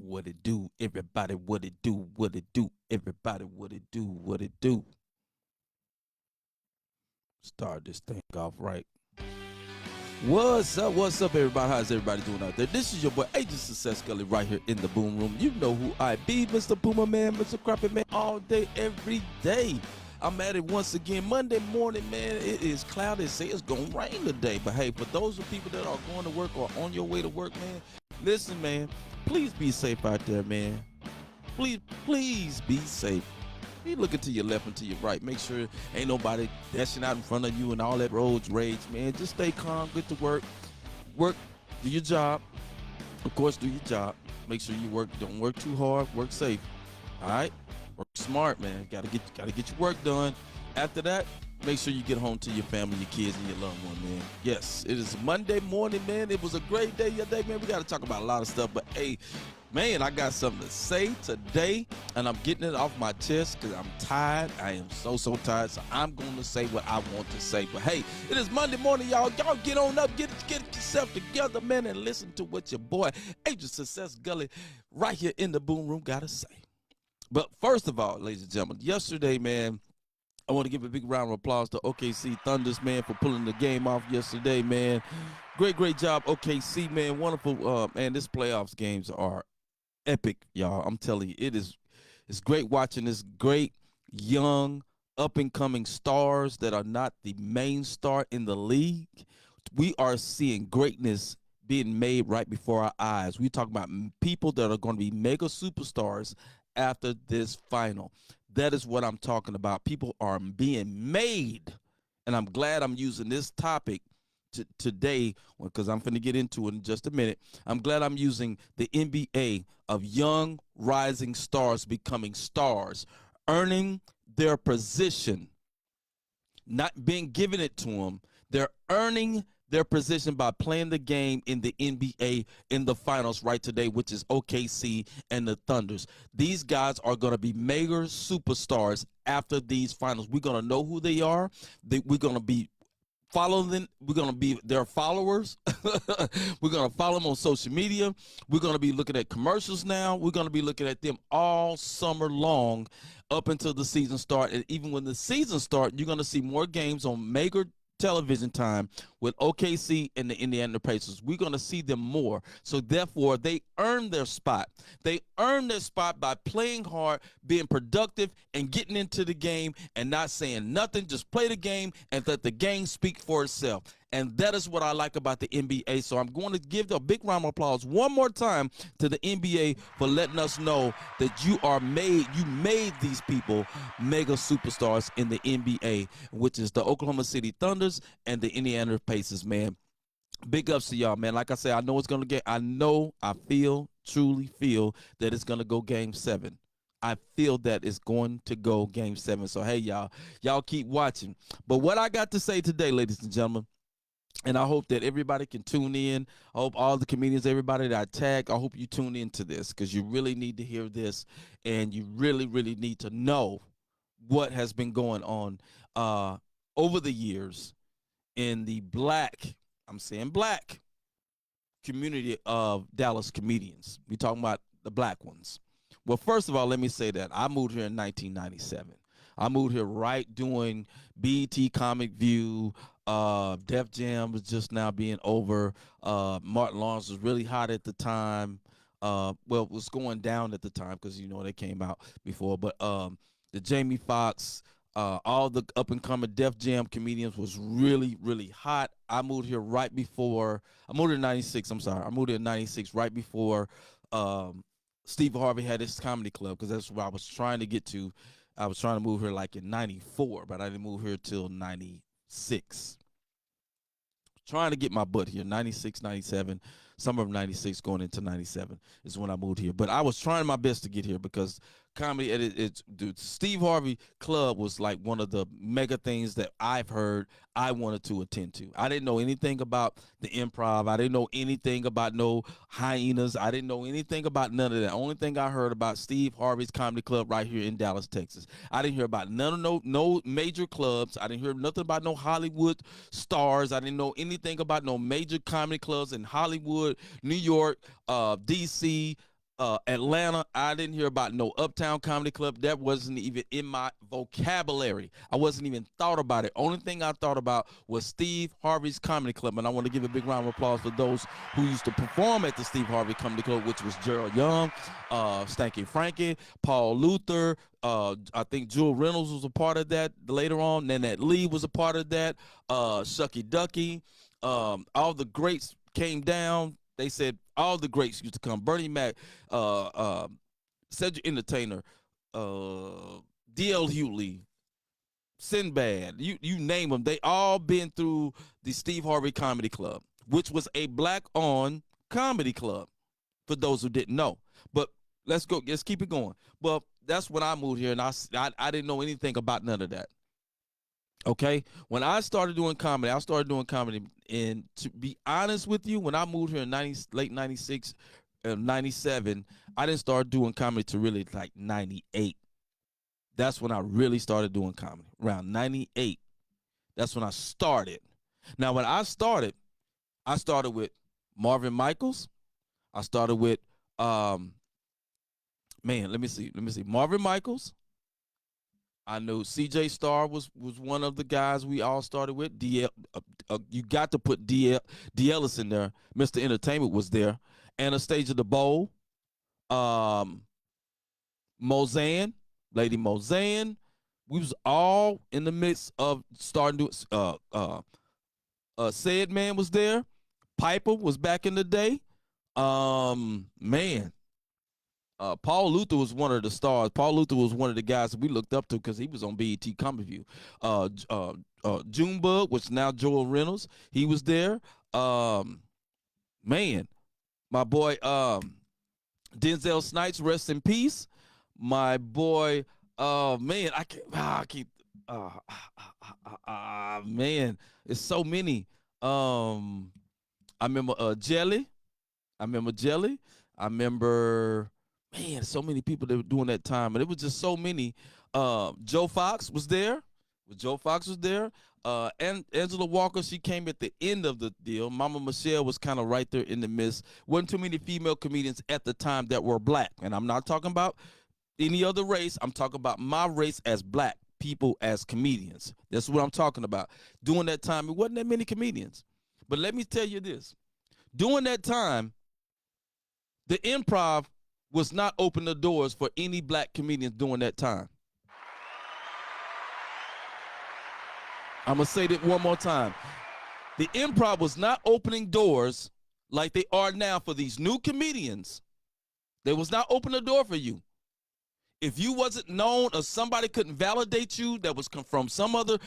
What it do? Everybody, what it do? What it do? Everybody, what it do? What it do? Start this thing off right. What's up? What's up, everybody? How's everybody doing out there? This is your boy, Agent Success Gully, right here in the Boom Room. You know who I be, Mr. Boomer Man, Mr. Crappy Man, all day, every day. I'm at it once again. Monday morning, man, it is cloudy. Say it's going to rain today. But hey, for those of people that are going to work or on your way to work, man, listen, man, please be safe out there, man. Please be safe. Be looking to your left and to your right. Make sure ain't nobody dashing out in front of you and all that roads rage, man. Just stay calm, get to work. Work, do your job. Of course, do your job. Make sure you work. Don't work too hard. Work safe. All right? Work smart, man. Gotta get your work done. After that, make sure you get home to your family, your kids, and your loved one, man. Yes, it is Monday morning, man. It was a great day yesterday, man. We got to talk about a lot of stuff, but hey, man, I got something to say today, and I'm getting it off my chest because I'm tired. I am so tired, so I'm going to say what I want to say. But hey, it is Monday morning, y'all. Y'all get on up, get yourself together, man, and listen to what your boy, Agent Success Gully, right here in the Boom Room, got to say. But first of all, ladies and gentlemen, yesterday, man, I want to give a big round of applause to OKC Thunders, man, for pulling the game off yesterday, man. Great job, OKC, man. Wonderful, man. This playoffs games are epic, y'all. I'm telling you, it's great watching this great young up and coming stars that are not the main star in the league. We are seeing greatness being made right before our eyes. We talk about people that are going to be mega superstars after this final. That is what I'm talking about. People are being made, and I'm glad I'm using this topic today because I'm going to get into it in just a minute. I'm glad I'm using the NBA of young rising stars becoming stars, earning their position, not being given it to them. They're earning their position by playing the game in the NBA in the finals right today, which is OKC and the Thunders. These guys are going to be mega superstars after these finals. We're going to know who they are. We're going to be following them. We're going to be their followers. We're going to follow them on social media. We're going to be looking at commercials now. We're going to be looking at them all summer long up until the season start. And even when the season starts, you're going to see more games on major television time with OKC and the Indiana Pacers. We're going to see them more. So therefore, they earn their spot. They earn their spot by playing hard, being productive, and getting into the game and not saying nothing. Just play the game and let the game speak for itself. And that is what I like about the NBA. So I'm going to give a big round of applause one more time to the NBA for letting us know that you made these people mega superstars in the NBA, which is the Oklahoma City Thunders and the Indiana Pacers, man. Big ups to y'all, man. Like I said, truly feel that it's going to go game 7. I feel that it's going to go game 7. So, hey, y'all keep watching. But what I got to say today, ladies and gentlemen, and I hope that everybody can tune in. I hope all the comedians, everybody that I tag, I hope you tune into this because you really need to hear this and you really need to know what has been going on over the years in the I'm saying black community of Dallas comedians. We talking about the black ones. Well, first of all, let me say that I moved here in 1997. I moved here right doing BET Comic View. Def Jam was just now being over. Martin Lawrence was really hot at the time. Well, it was going down at the time because, they came out before. But the Jamie Foxx, all the up-and-coming Def Jam comedians was really hot. I moved here I moved in 96, I'm sorry. I moved here in 96 right before Steve Harvey had his comedy club because that's what I was trying to get to. I was trying to move here like in 94, but I didn't move here till 96. Trying to get my butt here, 96, 97, summer of 96 going into 97 is when I moved here. But I was trying my best to get here because comedy, the Steve Harvey Club was like one of the mega things that I've heard I wanted to attend to. I didn't know anything about the Improv. I didn't know anything about no Hyenas. I didn't know anything about none of that. Only thing I heard about Steve Harvey's Comedy Club right here in Dallas, Texas. I didn't hear about no major clubs. I didn't hear nothing about no Hollywood stars. I didn't know anything about no major comedy clubs in Hollywood, New York, DC, Atlanta, I didn't hear about no Uptown Comedy Club. That wasn't even in my vocabulary. I wasn't even thought about it. Only thing I thought about was Steve Harvey's Comedy Club. And I want to give a big round of applause for those who used to perform at the Steve Harvey Comedy Club, which was Gerald Young, Stanky Frankie, Paul Luther. I think Jewel Reynolds was a part of that later on. Nanette Lee was a part of that. Shucky Ducky. All the greats came down. They said all the greats used to come. Bernie Mac, Cedric Entertainer, D.L. Hughley, Sinbad, you name them. They all been through the Steve Harvey Comedy Club, which was a black-owned comedy club, for those who didn't know. But let's keep it going. Well, that's when I moved here, and I didn't know anything about none of that. Okay, when I started doing comedy, and to be honest with you, when I moved here in late 96, 97, I didn't start doing comedy to really like 98. That's when I really started doing comedy, around 98. That's when I started. Now, when I started with Marvin Michaels. I started with, let me see, Marvin Michaels. I know CJ Starr was one of the guys we all started with. DL, you got to put DL Ellis in there. Mr. Entertainment was there. Anastasia the Bowl. Mozan, Lady Mozan. We was all in the midst of starting to, Said Man was there. Piper was back in the day. Man. Paul Luther was one of the stars. Paul Luther was one of the guys that we looked up to because he was on BET Comedy View. Junebug, which is now Joel Reynolds, he was there. Man, my boy Denzel Snipes, rest in peace. My boy, man, man, it's so many. I remember Jelly. I remember, man, so many people that were doing that time, and it was just so many. Joe Fox was there. And Angela Walker, she came at the end of the deal. Mama Michelle was kind of right there in the midst. Wasn't too many female comedians at the time that were black, and I'm not talking about any other race. I'm talking about my race as black people as comedians. That's what I'm talking about. During that time, it wasn't that many comedians. But let me tell you this. During that time, the Improv was not open the doors for any black comedians during that time. I'm going to say that one more time. The Improv was not opening doors like they are now for these new comedians. They was not opening the door for you. If you wasn't known or somebody couldn't validate you, that was from some other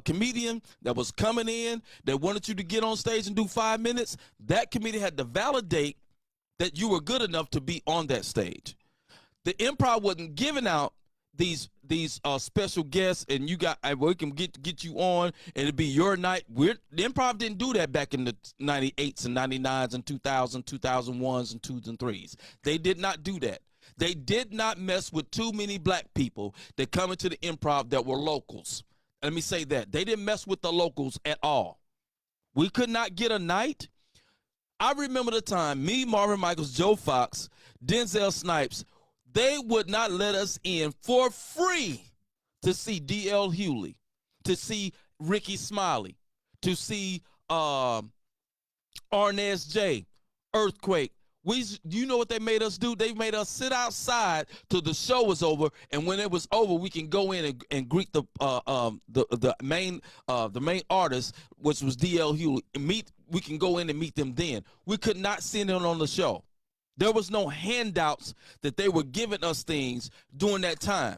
comedian that was coming in, that wanted you to get on stage and do 5 minutes, that comedian had to validate that you were good enough to be on that stage. The Improv wasn't giving out these special guests, and we can get you on, and it'd be your night. The Improv didn't do that back in the 98s and 99s and 2000s, 2001s, and 2s and 3s. They did not do that. They did not mess with too many black people that come into the Improv that were locals. Let me say that. They didn't mess with the locals at all. We could not get a night. I remember the time, me, Marvin Michaels, Joe Fox, Denzel Snipes, they would not let us in for free to see D.L. Hughley, to see Ricky Smiley, to see Arnez J, Earthquake. You know what they made us do? They made us sit outside till the show was over, and when it was over, we can go in and greet the main artist, which was D.L. Hughley. We can go in and meet them then. We could not sit in on the show. There was no handouts that they were giving us things during that time.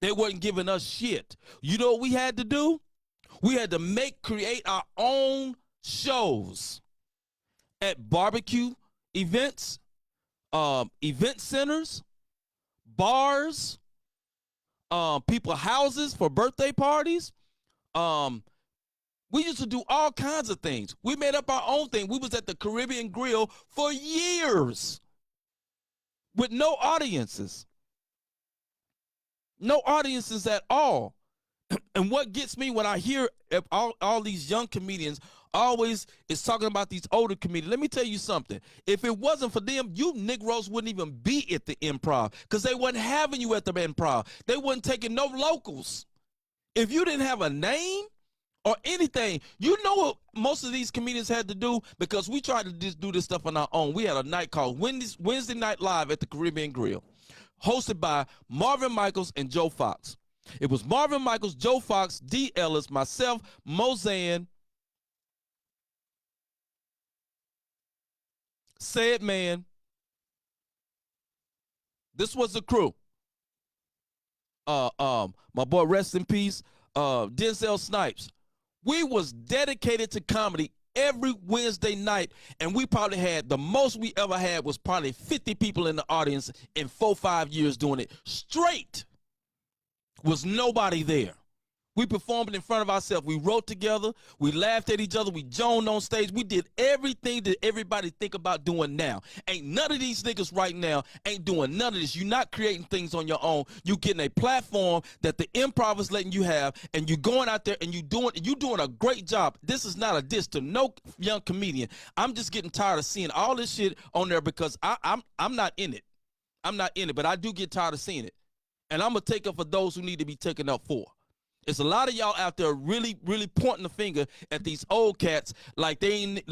They wasn't giving us shit. You know what we had to do? We had to create our own shows at barbecue events, event centers, bars, people houses for birthday parties. We used to do all kinds of things. We made up our own thing. We was at the Caribbean Grill for years with no audiences. No audiences at all. And what gets me when I hear all these young comedians always is talking about these older comedians. Let me tell you something. If it wasn't for them, you Negroes wouldn't even be at the Improv because they wasn't having you at the Improv. They wasn't taking no locals. If you didn't have a name or anything, you know what most of these comedians had to do, because we tried to just do this stuff on our own. We had a night called Wednesday Night Live at the Caribbean Grill, hosted by Marvin Michaels and Joe Fox. It was Marvin Michaels, Joe Fox, D. Ellis, myself, Mozan, Said Man. This was the crew. My boy, rest in peace, Denzel Snipes. We was dedicated to comedy every Wednesday night, and we probably had, the most we ever had was probably 50 people in the audience in 4-5 years doing it straight. Was nobody there. We performed in front of ourselves. We wrote together. We laughed at each other. We joned on stage. We did everything that everybody think about doing now. Ain't none of these niggas right now ain't doing none of this. You're not creating things on your own. You getting a platform that the Improv is letting you have, and you going out there and you doing a great job. This is not a diss to no young comedian. I'm just getting tired of seeing all this shit on there because I'm not in it. I'm not in it, but I do get tired of seeing it. And I'm gonna take up for those who need to be taken up for. It's a lot of y'all out there really, really pointing the finger at these old cats like they ain't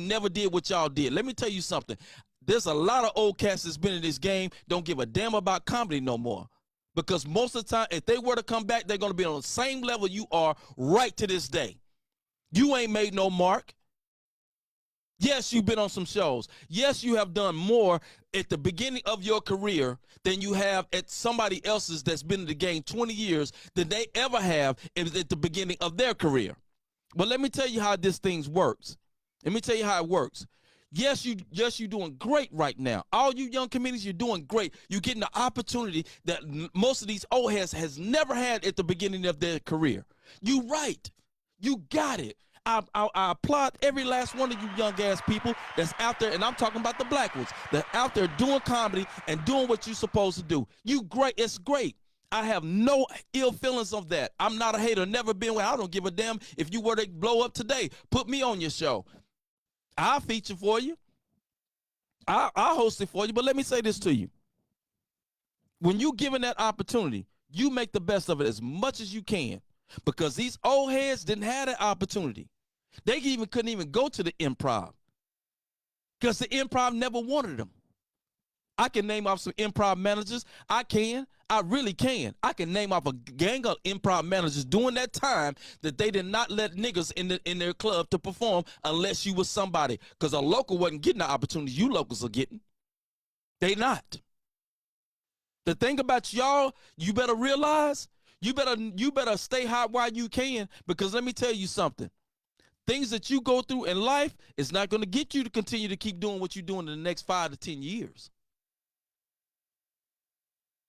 never did what y'all did. Let me tell you something. There's a lot of old cats that's been in this game, don't give a damn about comedy no more. Because most of the time, if they were to come back, they're going to be on the same level you are right to this day. You ain't made no mark. Yes, you've been on some shows. Yes, you have done more at the beginning of your career than you have at somebody else's that's been in the game 20 years than they ever have at the beginning of their career. But let me tell you how this thing works. Let me tell you how it works. Yes, you're doing great right now. All you young comedians, you're doing great. You're getting the opportunity that most of these old heads has never had at the beginning of their career. You right. You got it. I applaud every last one of you young ass people that's out there, and I'm talking about the black ones, that out there doing comedy and doing what you're supposed to do. You great. It's great. I have no ill feelings of that. I'm not a hater, never been. I don't give a damn if you were to blow up today. Put me on your show. I'll feature for you. I'll host it for you. But let me say this to you. When you given that opportunity, you make the best of it as much as you can. Because these old heads didn't have that opportunity. They couldn't even go to the Improv because the Improv never wanted them. I can name off some Improv managers. I really can. I can name off a gang of Improv managers during that time that they did not let niggas in their club to perform unless you was somebody. Because a local wasn't getting the opportunity you locals are getting. They not. The thing about y'all, you better realize, you better stay hot while you can, because let me tell you something. Things that you go through in life is not going to get you to continue to keep doing what you're doing in the next 5 to 10 years.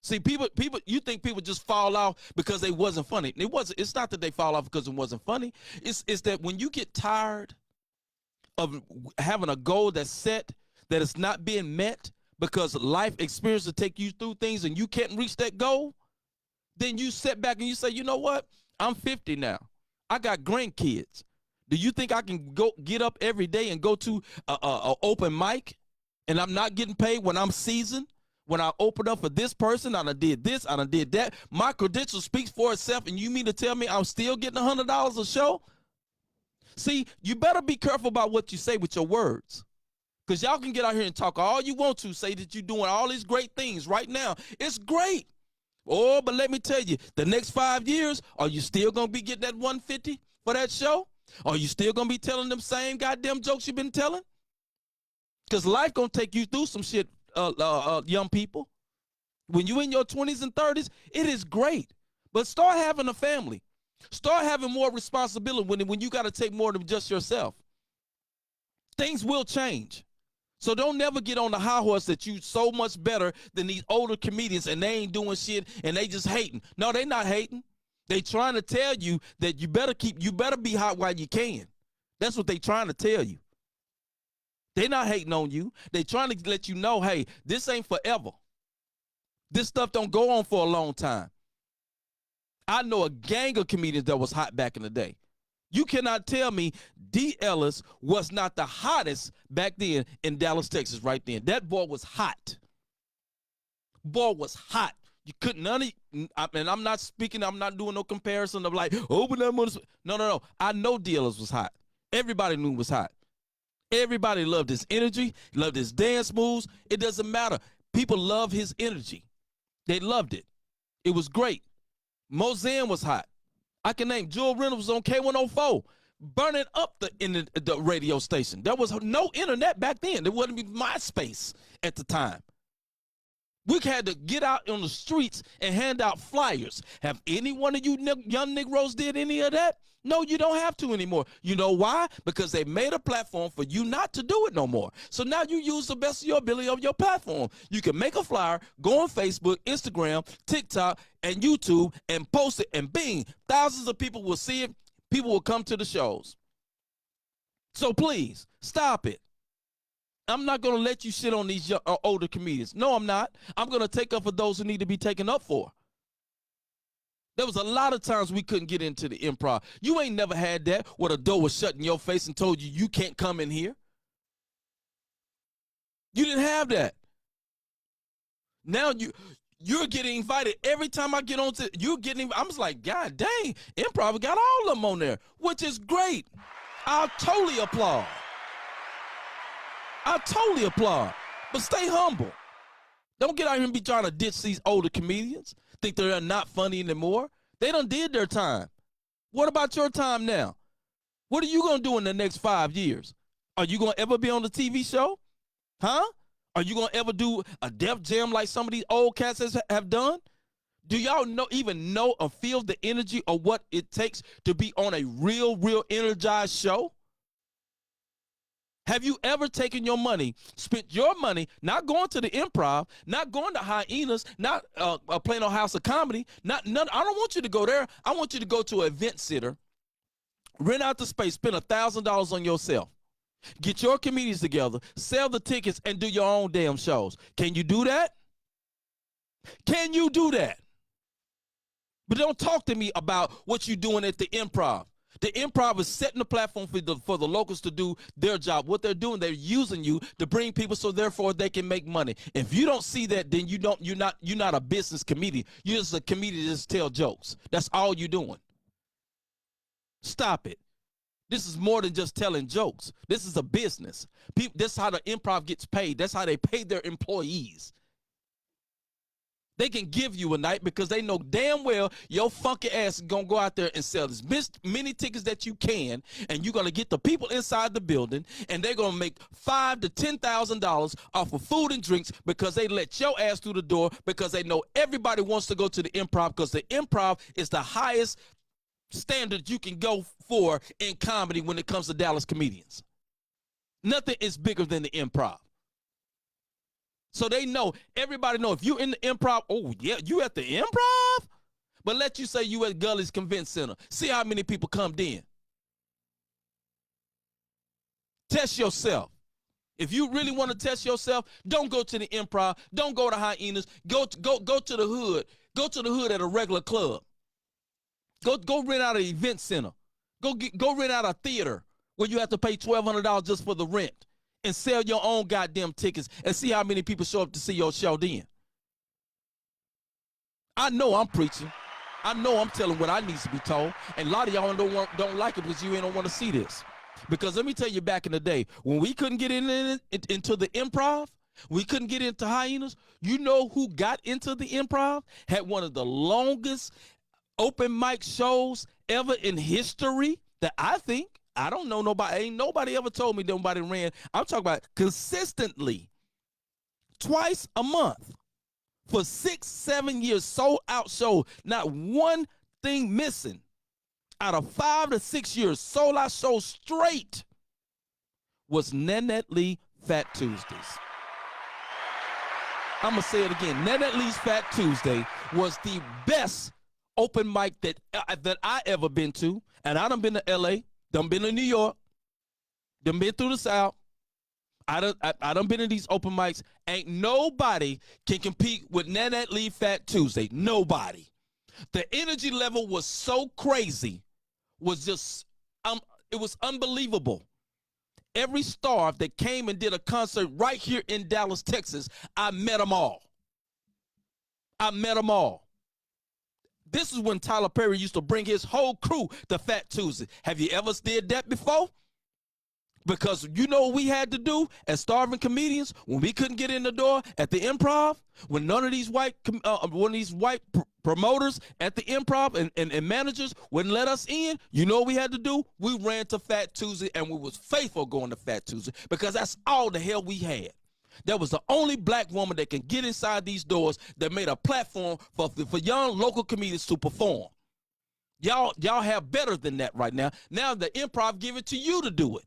See, people, you think people just fall off because they wasn't funny. It's not that they fall off because it wasn't funny. It's that when you get tired of having a goal that's set, that it's not being met because life experience will take you through things and you can't reach that goal, then you sit back and you say, you know what? I'm 50 now. I got grandkids. Do you think I can get up every day and go to a open mic and I'm not getting paid when I'm seasoned? When I open up for this person, I done did this, I done did that. My credential speaks for itself, and you mean to tell me I'm still getting $100 a show? See, you better be careful about what you say with your words. Because y'all can get out here and talk all you want to, say that you're doing all these great things right now. It's great. Oh, but let me tell you, the next 5 years, are you still going to be getting that 150 for that show? Are you still going to be telling them same goddamn jokes you've been telling? Because life going to take you through some shit, young people. When you in your 20s and 30s, it is great. But start having a family. Start having more responsibility when you got to take more than just yourself. Things will change. So don't never get on the high horse that you so much better than these older comedians and they ain't doing shit and they just hating. No, they not hating. They trying to tell you that you better be hot while you can. That's what they trying to tell you. They not hating on you. They trying to let you know, hey, this ain't forever. This stuff don't go on for a long time. I know a gang of comedians that was hot back in the day. You cannot tell me D. Ellis was not the hottest back then in Dallas, Texas, right then. That boy was hot. Boy was hot. You couldn't, and I'm not speaking, I'm not doing no comparison of like, open that money. No. I know D. Ellis was hot. Everybody knew he was hot. Everybody loved his energy, loved his dance moves. It doesn't matter. People love his energy. They loved it. It was great. Mozan was hot. I can name Jewel Reynolds was on K104, burning up the radio station. There was no internet back then. There wasn't even MySpace at the time. We had to get out on the streets and hand out flyers. Have any one of you young Negroes did any of that? No, you don't have to anymore. You know why? Because they made a platform for you not to do it no more. So now you use the best of your ability of your platform. You can make a flyer, go on Facebook, Instagram, TikTok, and YouTube, and post it, and bing, thousands of people will see it. People will come to the shows. So please, stop it. I'm not going to let you sit on these older comedians. No, I'm not. I'm going to take up for those who need to be taken up for. There was a lot of times we couldn't get into the improv. You ain't never had that where the door was shut in your face and told you you can't come in here. You didn't have that. Now you're getting invited every time I get on to you're getting. I'm just like, God dang, improv got all of them on there, which is great. I'll totally applaud. But stay humble. Don't get out here and be trying to ditch these older comedians. Think they're not funny anymore. They done did their time. What about your time now? What are you going to do in the next 5 years? Are you going to ever be on the TV show? Huh? Are you going to ever do a Def Jam like some of these old cats have done? Do y'all even know or feel the energy of what it takes to be on a real energized show? Have you ever taken your money, spent your money, not going to the improv, not going to Hyenas, not playing on House of Comedy, I don't want you to go there. I want you to go to an event center, rent out the space, spend $1,000 on yourself. Get your comedians together, sell the tickets, and do your own damn shows. Can you do that? Can you do that? But don't talk to me about what you're doing at the improv. The improv is setting the platform for the locals to do their job. What they're doing, they're using you to bring people so therefore they can make money. If you don't see that, then you're not a business comedian. You're just a comedian that just tell jokes. That's all you're doing. Stop it. This is more than just telling jokes. This is a business. This is how the improv gets paid. That's how they pay their employees. They can give you a night because they know damn well your funky ass is going to go out there and sell as many tickets that you can, and you're going to get the people inside the building, and they're going to make $5,000 to $10,000 off of food and drinks because they let your ass through the door because they know everybody wants to go to the improv because the improv is the highest standard you can go for in comedy when it comes to Dallas comedians. Nothing is bigger than the improv. So they know, everybody know, if you in the improv, oh yeah, you at the improv? But let you say you at Gully's Convention Center. See how many people come in. Test yourself. If you really want to test yourself, don't go to the improv. Don't go to Hyenas. Go to the hood. Go to the hood at a regular club. Go rent out an event center. Go rent out a theater where you have to pay $1,200 just for the rent. And sell your own goddamn tickets and see how many people show up to see your show then. I know I'm preaching. I know I'm telling what I need to be told. And a lot of y'all don't like it because you don't want to see this. Because let me tell you, back in the day, when we couldn't get into the improv, we couldn't get into Hyenas, you know who got into the improv? Had one of the longest open mic shows ever in history that I think. I don't know nobody. Ain't nobody ever told me nobody ran. I'm talking about consistently, twice a month for 6-7 years, sold out show, not one thing missing. Out of 5 to 6 years, sold out show straight was Nanette Lee Fat Tuesdays. I'm gonna say it again. Nanette Lee's Fat Tuesday was the best open mic that I ever been to, and I done been to L.A. Done been in New York, done been through the South. I done been in these open mics. Ain't nobody can compete with Nanette Lee Fat Tuesday. Nobody. The energy level was so crazy, was just It was unbelievable. Every star that came and did a concert right here in Dallas, Texas, I met them all. I met them all. This is when Tyler Perry used to bring his whole crew to Fat Tuesday. Have you ever did that before? Because you know what we had to do as starving comedians when we couldn't get in the door at the Improv, when none of these white promoters at the Improv and managers wouldn't let us in. You know what we had to do? We ran to Fat Tuesday, and we was faithful going to Fat Tuesday because that's all the hell we had. That was the only black woman that can get inside these doors that made a platform for young local comedians to perform. Y'all have better than that right now. Now the Improv give it to you to do it.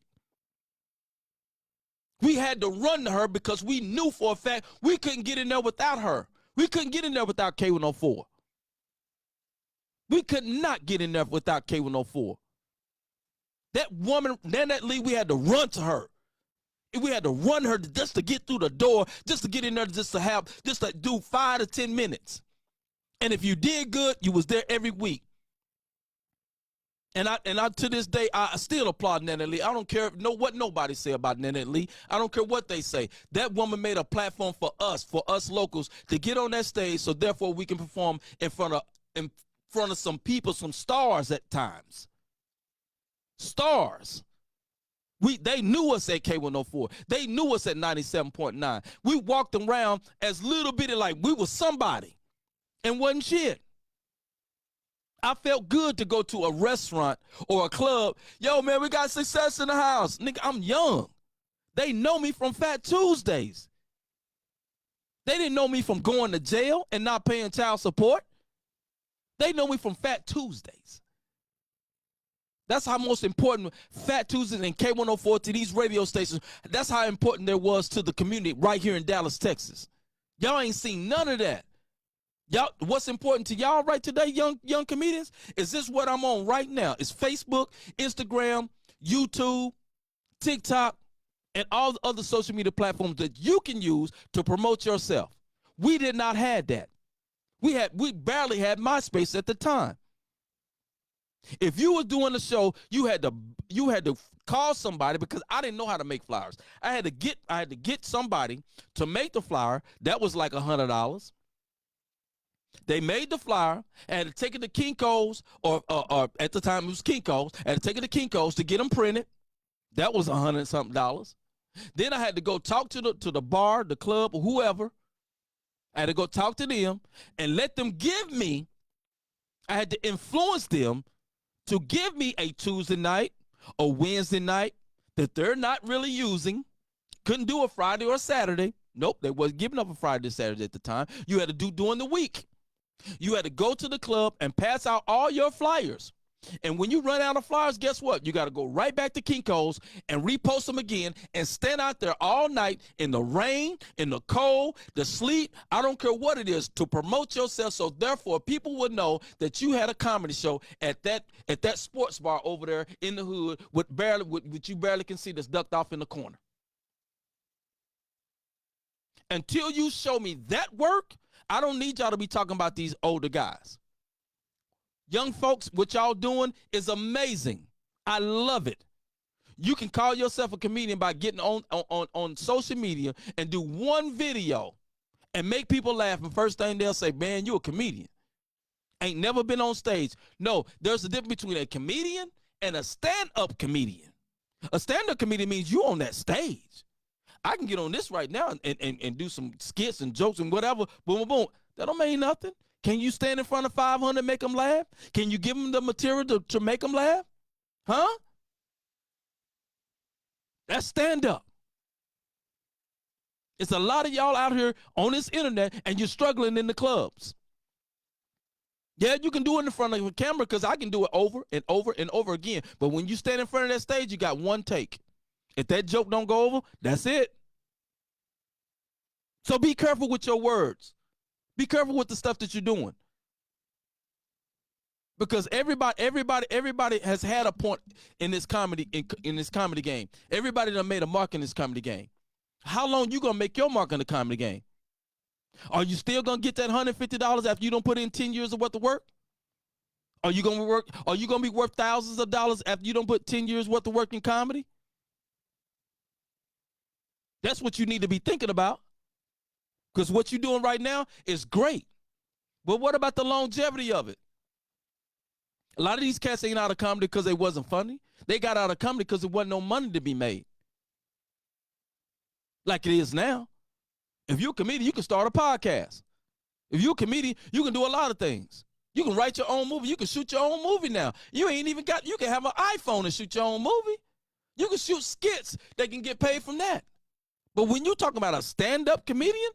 We had to run to her because we knew for a fact we couldn't get in there without her. We couldn't get in there without K104. We could not get in there without K104. That woman, Nanette Lee, we had to run to her. We had to run her just to get through the door, just to get in there, just to do 5 to 10 minutes. And if you did good, you was there every week. And I to this day, I still applaud Nanette Lee. I don't care what nobody say about Nanette Lee. I don't care what they say. That woman made a platform for us locals, to get on that stage, so therefore we can perform in front of some people, some stars at times. Stars. They knew us at K104. They knew us at 97.9. We walked around as little bitty like we was somebody and wasn't shit. I felt good to go to a restaurant or a club. Yo, man, we got success in the house. Nigga, I'm young. They know me from Fat Tuesdays. They didn't know me from going to jail and not paying child support. They know me from Fat Tuesdays. That's how most important Fat Tuesdays and K104 to these radio stations, that's how important there was to the community right here in Dallas, Texas. Y'all ain't seen none of that. Y'all, what's important to y'all right today, young comedians, is this what I'm on right now. It's Facebook, Instagram, YouTube, TikTok, and all the other social media platforms that you can use to promote yourself. We did not have that. We barely had MySpace at the time. If you were doing a show, you had to call somebody, because I didn't know how to make flyers. I had to get somebody to make the flyer. That was like $100. They made the flyer. I had to take it to Kinko's, or at the time it was Kinko's. I had to take it to Kinko's to get them printed. That was $100 something. Then I had to go talk to the bar, the club, or whoever. I had to go talk to them and let them give me. I had to influence them to give me a Tuesday night or Wednesday night that they're not really using. Couldn't do a Friday or a Saturday. Nope, they wasn't giving up a Friday or Saturday at the time. You had to do during the week. You had to go to the club and pass out all your flyers. And when you run out of flyers, guess what? You got to go right back to Kinko's and repost them again and stand out there all night in the rain, in the cold, the sleet. I don't care what it is, to promote yourself, so therefore people would know that you had a comedy show at that sports bar over there in the hood with you barely can see, that's ducked off in the corner. Until you show me that work, I don't need y'all to be talking about these older guys. Young folks, what y'all doing is amazing. I love it. You can call yourself a comedian by getting on social media and do one video and make people laugh, and first thing they'll say, man, you a comedian. Ain't never been on stage. No, there's a difference between a comedian and a stand-up comedian. A stand-up comedian means you on that stage. I can get on this right now and do some skits and jokes and whatever, boom, boom, boom. That don't mean nothing. Can you stand in front of 500 and make them laugh? Can you give them the material to make them laugh? Huh? That's stand-up. It's a lot of y'all out here on this internet, and you're struggling in the clubs. Yeah, you can do it in front of a camera, because I can do it over and over and over again. But when you stand in front of that stage, you got one take. If that joke don't go over, that's it. So be careful with your words. Be careful with the stuff that you're doing. Because everybody has had a point in this comedy in this comedy game. Everybody done made a mark in this comedy game. How long you gonna make your mark in the comedy game? Are you still gonna get that $150 after you don't put in 10 years of worth of work? Are you gonna work? Are you gonna be worth thousands of dollars after you don't put 10 years worth of work in comedy? That's what you need to be thinking about. Because what you're doing right now is great. But what about the longevity of it? A lot of these cats ain't out of comedy because they wasn't funny. They got out of comedy because there wasn't no money to be made. Like it is now. If you're a comedian, you can start a podcast. If you're a comedian, you can do a lot of things. You can write your own movie. You can shoot your own movie now. You ain't even got, you can have an iPhone and shoot your own movie. You can shoot skits that can get paid from that. But when you talk about a stand-up comedian,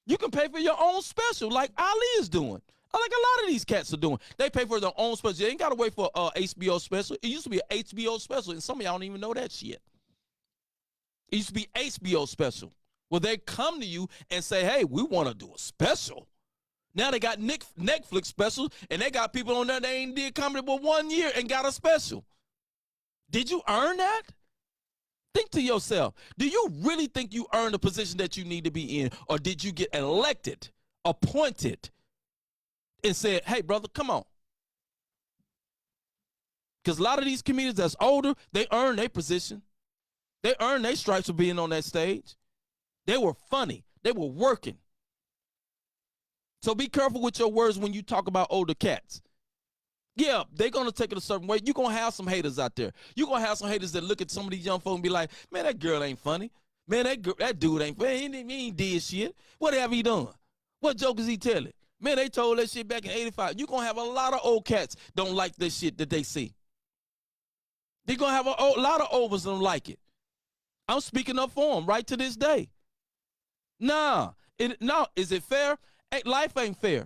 you can pay for your own special like Ali is doing. Like a lot of these cats are doing. They pay for their own special. You ain't got to wait for a HBO special. It used to be an HBO special, and some of y'all don't even know that shit. It used to be HBO special. Well, they come to you and say, hey, we want to do a special. Now they got Netflix specials, and they got people on there that ain't did comedy but 1 year and got a special. Did you earn that? Think to yourself, do you really think you earned the position that you need to be in, or did you get elected, appointed, and said, hey, brother, come on? Because a lot of these comedians that's older, they earn their position. They earn their stripes for being on that stage. They were funny. They were working. So be careful with your words when you talk about older cats. Yeah, they're going to take it a certain way. You're going to have some haters out there. You're going to have some haters that look at some of these young folks and be like, man, that girl ain't funny. Man, that dude ain't funny. He ain't did shit. What have he done? What joke is he telling? Man, they told that shit back in 85. You're going to have a lot of old cats don't like this shit that they see. They're going to have a lot of overs that don't like it. I'm speaking up for them right to this day. Nah. Is it fair? Hey, life ain't fair.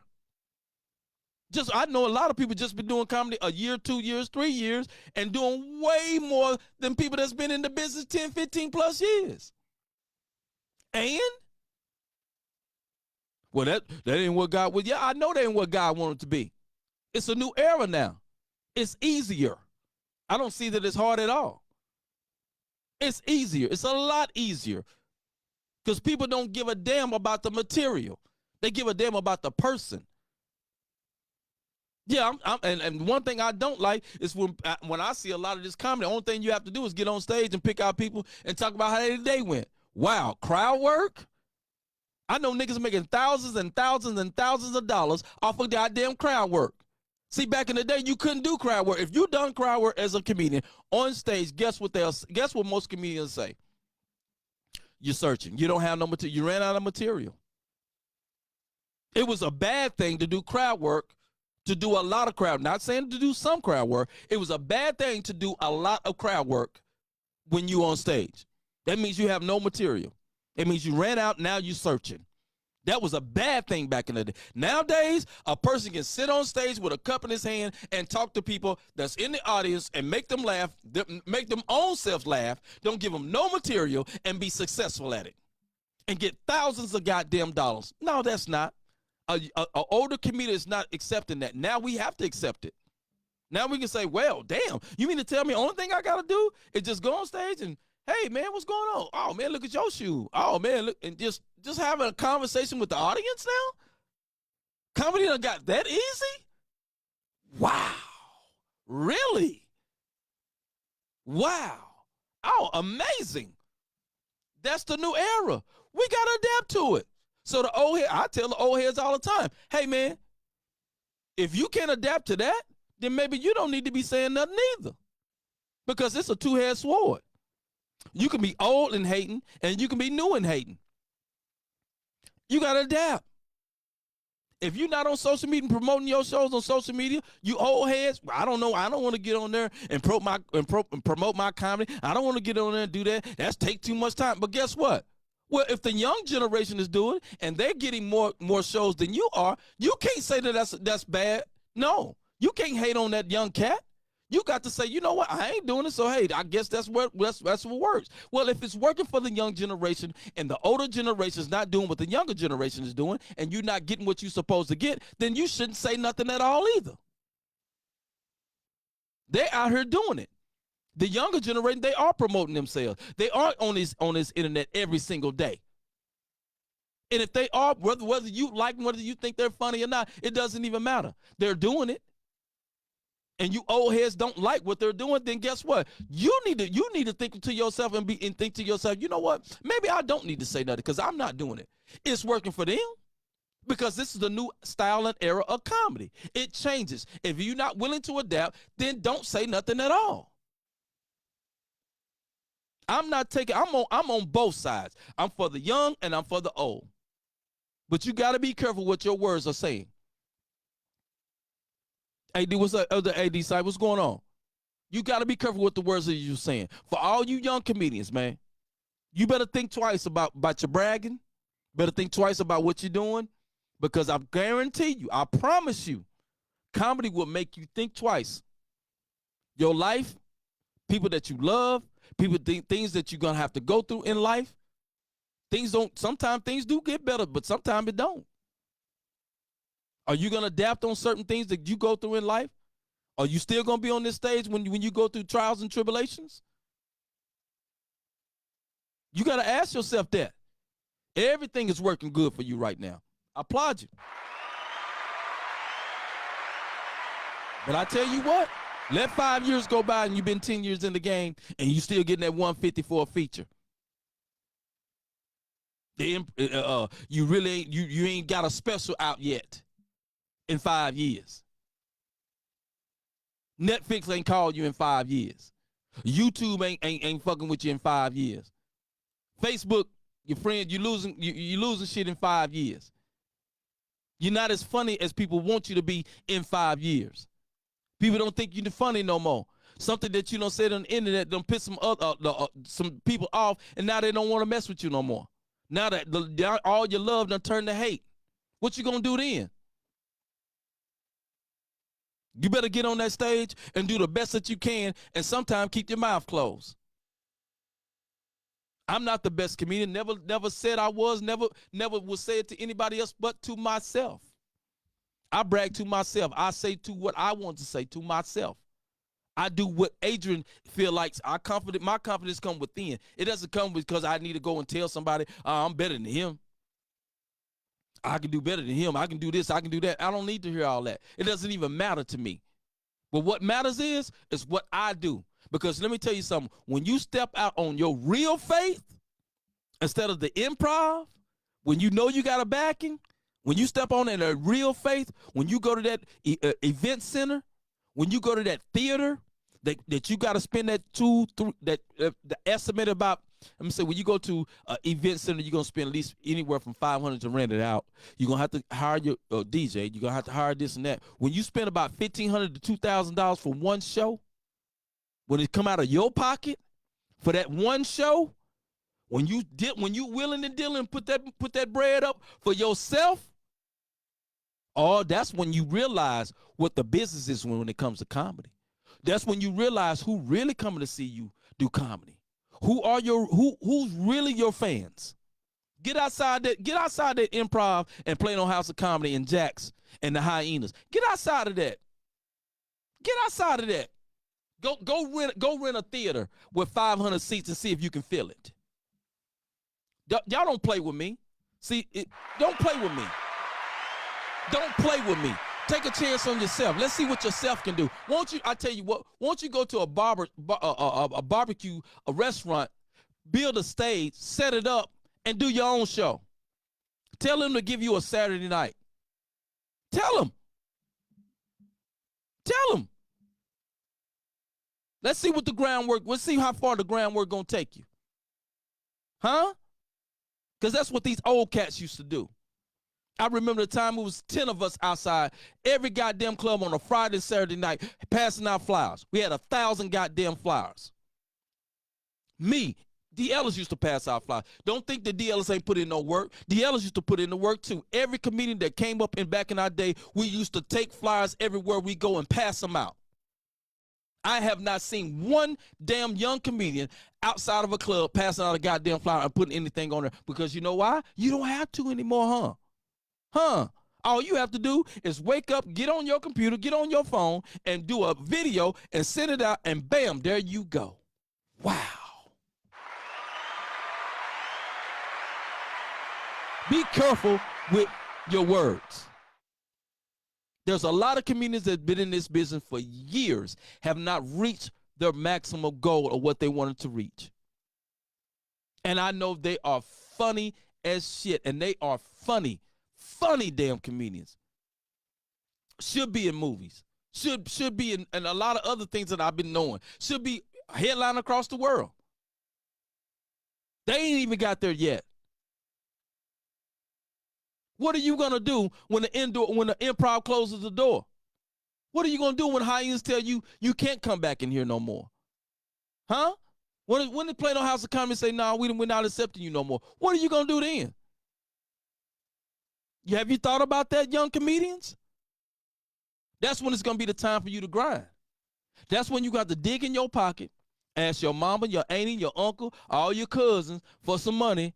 I know a lot of people just been doing comedy a year, 2 years, 3 years, and doing way more than people that's been in the business 10, 15 plus years. And? Well, that ain't what God was. Yeah, I know that ain't what God wanted to be. It's a new era now. It's easier. I don't see that it's hard at all. It's easier. It's a lot easier. Because people don't give a damn about the material. They give a damn about the person. Yeah, and one thing I don't like is when I see a lot of this comedy, the only thing you have to do is get on stage and pick out people and talk about how their day went. Wow, crowd work? I know niggas making thousands and thousands and thousands of dollars off of goddamn crowd work. See, back in the day, you couldn't do crowd work. If you done crowd work as a comedian on stage, guess what most comedians say? You're searching. You don't have no material. You ran out of material. It was a bad thing to do crowd work, to do a lot of crowd. Not saying to do some crowd work. It was a bad thing to do a lot of crowd work when you on stage. That means you have no material. It means you ran out, now you're searching. That was a bad thing back in the day. Nowadays, a person can sit on stage with a cup in his hand and talk to people that's in the audience and make them laugh, make them own selves laugh, don't give them no material, and be successful at it and get thousands of goddamn dollars. No, that's not. An older comedian is not accepting that. Now we have to accept it. Now we can say, well, damn, you mean to tell me the only thing I got to do is just go on stage and, hey, man, what's going on? Oh, man, look at your shoe. Oh, man, look, and just having a conversation with the audience now? Comedy done got that easy? Wow. Really? Wow. Oh, amazing. That's the new era. We got to adapt to it. So the old head, I tell the old heads all the time, hey, man, if you can't adapt to that, then maybe you don't need to be saying nothing either. Because it's a two-headed sword. You can be old and hating, and you can be new and hating. You got to adapt. If you're not on social media and promoting your shows on social media, you old heads, I don't know. I don't want to get on there and promote my comedy. I don't want to get on there and do that. That's take too much time. But guess what? Well, if the young generation is doing it and they're getting more shows than you are, you can't say that that's bad. No, you can't hate on that young cat. You got to say, you know what, I ain't doing it, so hey, I guess that's what works. Well, if it's working for the young generation and the older generation is not doing what the younger generation is doing, and you're not getting what you're supposed to get, then you shouldn't say nothing at all either. They're out here doing it. The younger generation, they are promoting themselves. They are on this internet every single day. And if they are, whether you like them, whether you think they're funny or not, it doesn't even matter. They're doing it. and you old heads don't like what they're doing, then guess what? You need to think to yourself and think to yourself, you know what? Maybe I don't need to say nothing because I'm not doing it. It's working for them because this is the new style and era of comedy. It changes. If you're not willing to adapt, then don't say nothing at all. I'm on both sides. I'm for the young and I'm for the old. But you got to be careful what your words are saying. AD, what's up? Other AD side, what's going on? You got to be careful with the words that you're saying. For all you young comedians, man, you better think twice about your bragging. Better think twice about what you're doing, because I guarantee you, I promise you, comedy will make you think twice. Your life, people that you love, things that you're going to have to go through in life, sometimes things do get better, but sometimes it don't. Are you going to adapt on certain things that you go through in life? Are you still going to be on this stage when you go through trials and tribulations? You got to ask yourself that. Everything is working good for you right now. I applaud you. But I tell you what, let 5 years go by and you've been 10 years in the game and you still getting that 150 for a feature. You really ain't got a special out yet in 5 years. Netflix ain't called you in 5 years. YouTube ain't fucking with you in 5 years. Facebook, your friend, you losing shit in 5 years. You're not as funny as people want you to be in 5 years. People don't think you're funny no more. Something that you don't say on the internet don't piss some people off, and now they don't want to mess with you no more. Now that all your love done turned to hate, what you gonna do then? You better get on that stage and do the best that you can, and sometimes keep your mouth closed. I'm not the best comedian. Never said I was. Never will say it to anybody else but to myself. I brag to myself. I say to what I want to say to myself. I do what Adrian feel like. My confidence come within. It doesn't come because I need to go and tell somebody I'm better than him. I can do better than him. I can do this. I can do that. I don't need to hear all that. It doesn't even matter to me. But what matters is what I do. Because let me tell you something. When you step out on your real faith instead of the improv, when you know you got a backing, when you step on in a real faith, when you go to that event center, when you go to that theater, that you got to spend that the estimate about, let me say, when you go to an event center, you're going to spend at least anywhere from $500 to rent it out. You're going to have to hire your DJ. You're going to have to hire this and that. When you spend about $1,500 to $2,000 for one show, when it come out of your pocket for that one show, when you willing and dealing, put that bread up for yourself, that's when you realize what the business is when it comes to comedy. That's when you realize who really coming to see you do comedy. Who's really your fans? Get outside that improv and play on House of Comedy and Jax and the Hyenas. Get outside of that. Get outside of that. Go rent a theater with 500 seats and see if you can fill it. Y'all don't play with me. Don't play with me. Don't play with me. Take a chance on yourself. Let's see what yourself can do. I tell you what, won't you go to a barbecue, a restaurant, build a stage, set it up, and do your own show. Tell them to give you a Saturday night. Tell them. Let's see what the groundwork, let's see how far the groundwork gonna take you. Huh? Because that's what these old cats used to do. I remember the time it was 10 of us outside, every goddamn club on a Friday, Saturday night, passing out flyers. We had 1,000 goddamn flyers. Me, D. Ellis used to pass out flyers. Don't think that D. Ellis ain't put in no work. D. Ellis used to put in the work too. Every comedian that came up back in our day, we used to take flyers everywhere we go and pass them out. I have not seen one damn young comedian outside of a club passing out a goddamn flyer and putting anything on there, because you know why? You don't have to anymore, huh? All you have to do is wake up, get on your computer, get on your phone, and do a video and send it out, and bam, there you go. Wow. Be careful with your words. There's a lot of comedians that have been in this business for years, have not reached their maximum goal of what they wanted to reach. And I know they are funny as shit, and they are funny damn comedians. Should be in movies. Should be in a lot of other things that I've been knowing. Should be headline across the world. They ain't even got there yet. What are you gonna do when the improv closes the door? What are you gonna do when hyenas tell you you can't come back in here no more? Huh? When the Plano House of Comedy say, "No, we're not accepting you no more," what are you gonna do then? Have you thought about that, young comedians? That's when it's gonna be the time for you to grind. That's when you got to dig in your pocket, ask your mama, your auntie, your uncle, all your cousins for some money,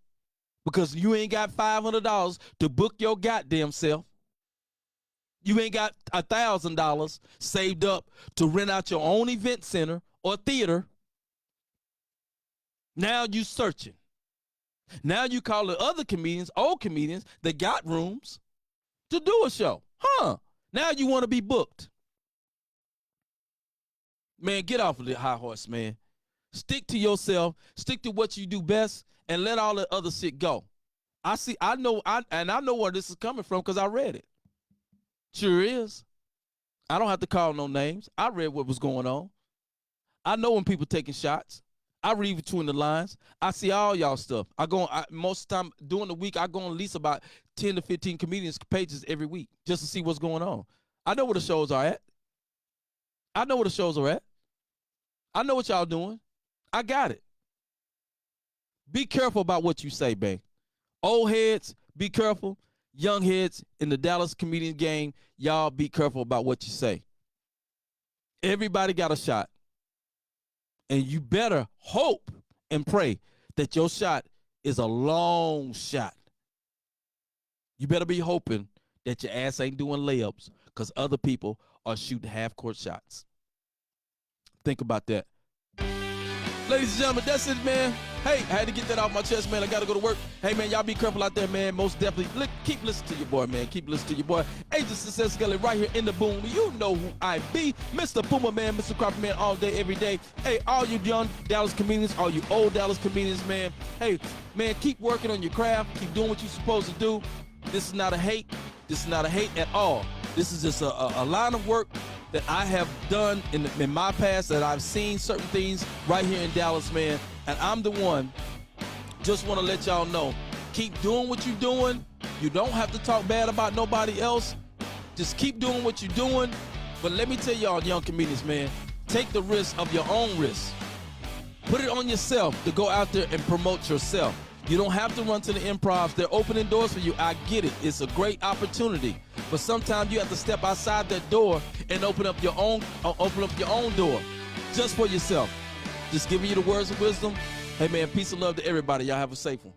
because you ain't got $500 to book your goddamn self. You ain't got $1,000 saved up to rent out your own event center or theater. Now you searching. Now you call the other comedians, old comedians, that got rooms to do a show. Huh? Now you want to be booked. Man, get off of the high horse, man. Stick to yourself. Stick to what you do best, and let all the other shit go. I know where this is coming from because I read it. Sure is. I don't have to call no names. I read what was going on. I know when people taking shots. I read between the lines. I see all y'all stuff. Most of the time during the week, I go on at least about 10 to 15 comedians' pages every week just to see what's going on. I know where the shows are at. I know where the shows are at. I know what y'all doing. I got it. Be careful about what you say, babe. Old heads, be careful. Young heads in the Dallas comedian game, y'all be careful about what you say. Everybody got a shot. And you better hope and pray that your shot is a long shot. You better be hoping that your ass ain't doing layups because other people are shooting half-court shots. Think about that. Ladies and gentlemen, that's it, man. Hey, I had to get that off my chest, man. I got to go to work. Hey, man, y'all be careful out there, man. Most definitely. Keep listening to your boy, man. Keep listening to your boy. Agent Success Scully right here in the boom. You know who I be. Mr. Puma Man, Mr. Crappie Man, all day, every day. Hey, all you young Dallas comedians, all you old Dallas comedians, man. Hey, man, keep working on your craft. Keep doing what you're supposed to do. This is not a hate. This is not a hate at all. This is just a line of work that I have done in my past, that I've seen certain things right here in Dallas, man. And I'm the one, just want to let y'all know, keep doing what you're doing. You don't have to talk bad about nobody else. Just keep doing what you're doing. But let me tell y'all, young comedians, man, take the risk of your own risk. Put it on yourself to go out there and promote yourself. You don't have to run to the improvs. They're opening doors for you. I get it. It's a great opportunity. But sometimes you have to step outside that door and open up your own door just for yourself. Just giving you the words of wisdom. Hey, man, peace and love to everybody. Y'all have a safe one.